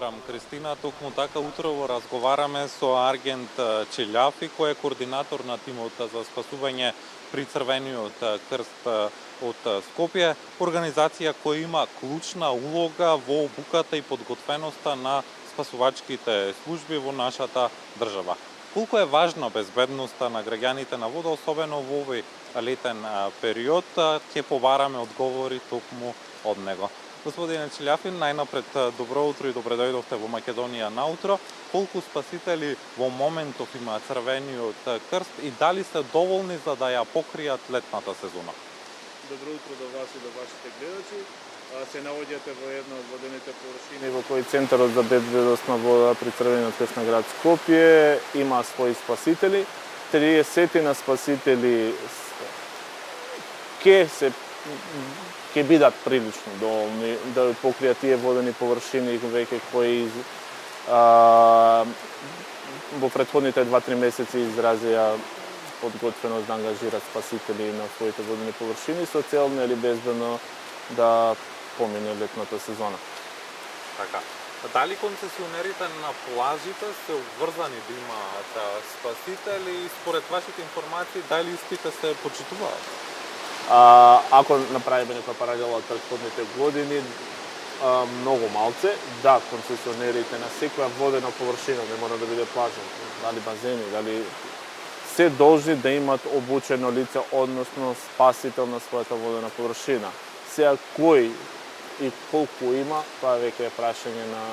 Поздравам Кристина, токму така утрово разговараме со Аргент Челјафи, кој е координатор на тимот за спасување при Црвениот крст од Скопје, организација која има клучна улога во обуката и подготвеноста на спасувачките служби во нашата држава. Колку е важна безбедноста на граѓаните на вода, особено во овој летен период, ќе побараме одговори токму од него. Господине Челјафин, најнапред добро утро и добре дојдовте во Македонија наутро. Колку спасители во моментов има Црвениот крст и дали се доволни за да ја покријат летната сезона? Добро утро до вас и до вашите гледачи. Се наоѓате во една од водените површини во кој Центарот за безбедност на вода при Црвениот крст на град Скопје има своји спасители. 30 на спасители ќе бидат прилично доволни да покријат тие водени површини веќе кои во претходните 2-3 месеци изразија подготвеност да ангажират спасители на своите водени површини со цел безбедно да помине летната сезона. Така. Дали концесионерите на плажите се обврзани да имаат спасители и според вашите информации дали истите се почитуваат? Ако направиме некоја паралела од претходните години, многу малце, да, концесионерите на секоја водена површина, не мора да биде плажа, дали базени, дали се должни да имат обучено лице, односно спасител на својата водена површина. Сега кој и колку има, тоа веќе е прашање на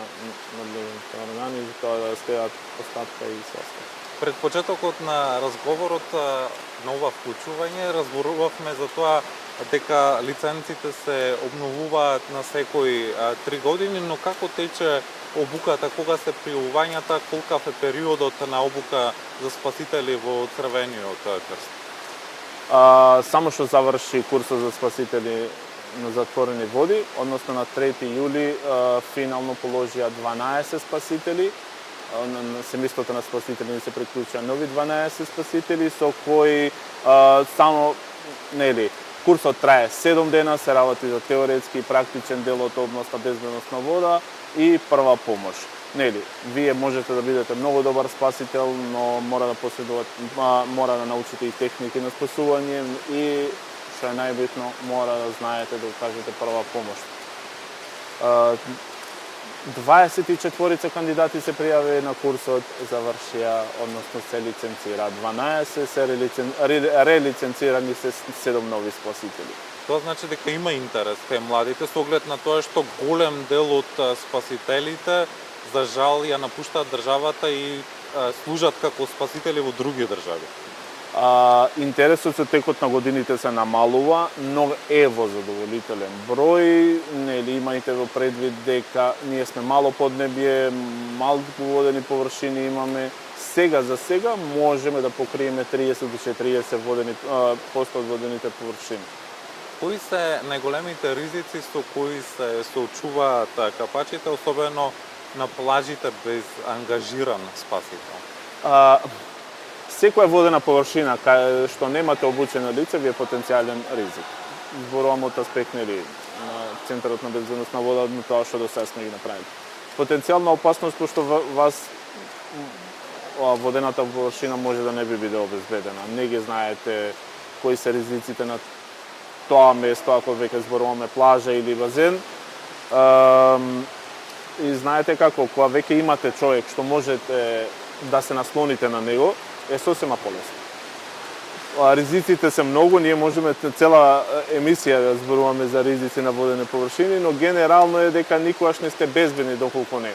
надлежните органи, за тоа да следат постапка и се остalo. Пред почетокот на разговорот на ова вклучување разборувавме за тоа дека лиценците се обновуваат на секои 3 години, но како тече обуката, кога се пријавувањата, колкав е периодот на обука за спасители во Црвениот крст? Само што заврши курсот за спасители на затворени води, односно на 3 јули финално положија 12 спасители. На семејството на спасители не се приклучија нови 12 спасители со кои само курсот трае 7 дена, се работи за теоретски и практичен дел од областа безбедност на вода и прва помош. Вие можете да бидете многу добар спасител, но мора да научите и техники на спасување и што е најбитно, мора да знаете да кажете прва помош. 24 кандидати се пријавија на курсот, завршија, односно се лиценцира. 12 се релиценцирани се 7 нови спасители. Тоа значи дека има интерес кај младите со оглед на тоа што голем дел од спасителите за жал ја напуштаат државата и служат како спасители во други држави. Интересот со текот на годините се намалува, но е во задоволителен број. Имајте во предвид дека ние сме мало поднебје, малку водени површини имаме. За сега можеме да покриеме 30 до 40% од водените површини. Кои се најголемите ризици со кои се соочуваат капачите, особено на плажите без ангажиран спасител? Секоја водена површина кај што немате обучено лице ви е потенцијален ризик. Зборувам од аспект на Центарот на безбедност на вода, но тоа што до сега сме ги направили. Потенцијална опасност пошто вас водената површина може да не би биде обезбедена. Не ги знаете кои се ризиците на тоа место, ако веќе зборуваме плажа или базен. И знаете како, кога веќе имате човек што можете да се наслоните на него, е сосема полесно. Ризиците се многу, ние можеме цела емисија да зборуваме за ризици на водени површини, но генерално е дека никогаш не сте безбедни доколку не.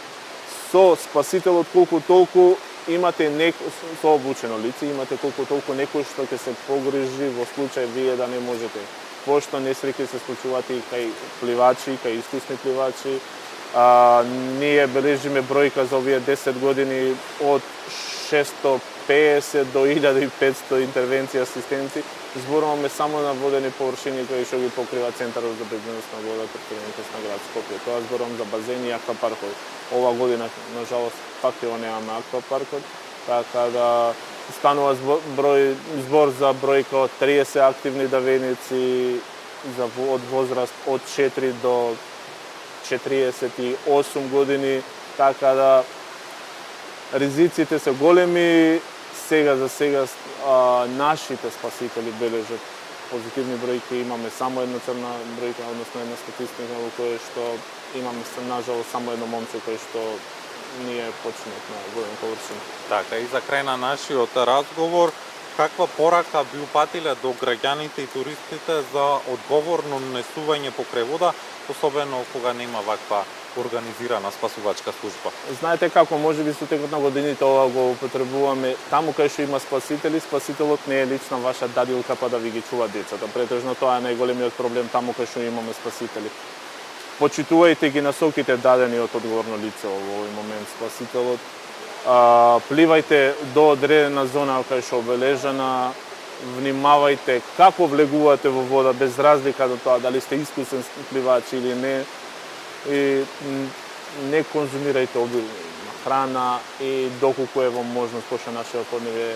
Со спасителот колку толку имате со обучено лице, имате колку толку некој што ќе се погрижи во случај вие да не можете. Пошто несреќи се случуваат и кај пливачи, кај искусни пливачи. Ние бележиме бројка за овие 10 години од 650 до 1500 интервенции асистенци. Зборуваме само на водени површини кои што ги покрива Центарот за безбедност на вода при Црвениот крст на град Скопје. Тоа зборувам за базени и аквапаркови. Ова година, на жалост, пак ја немаме аквапаркот, така да станува збор за бројка од 30 активни давеници од возраст од 4 до 48 години, Така да ризиците се големи. Сега за сега нашите спасители бележат позитивни бројки, имаме само една црна бројка, односно една статистика во која што имаме нажалост само едно момце кој што ние почнет на голем површина. Така, и за крај на нашиот разговор, каква порака би упатиле до граѓаните и туристите за одговорно несување покрај вода, особено кога нема ваква организирана спасувачка служба? Знаете како, може би со текот на годините ова го употребуваме. Таму кај што има спасители, спасителот не е лична ваша дадилка па да ви ги чува децата. Претежно тоа е најголемиот проблем таму кај што имаме спасители. Почитувајте ги насоките дадени од одговорно лице во овој момент спасителот. Пливајте до одредена зона кај што обележана, внимавајте како влегувате во вода без разлика до тоа дали сте искусен пливач или не. И не конзумирајте обилно храна и доколку е во можност, пошто нашиот подневе,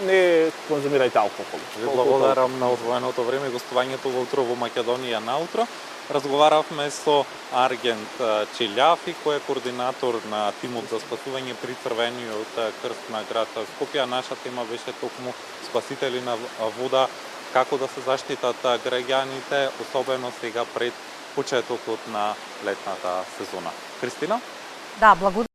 не конзумирајте алкохол. Ви благодарам на одвоеното време и гостувањето во Утро во Македонија на Утро. Разговаравме со Аргент Челјафи, кој е координатор на тимот за спасување при Црвениот крст на град Скопје. Наша тема беше токму спасители на вода, како да се заштитат граѓаните, особено сега пред почетокот на летната сезона. Кристина? Да, благодарам.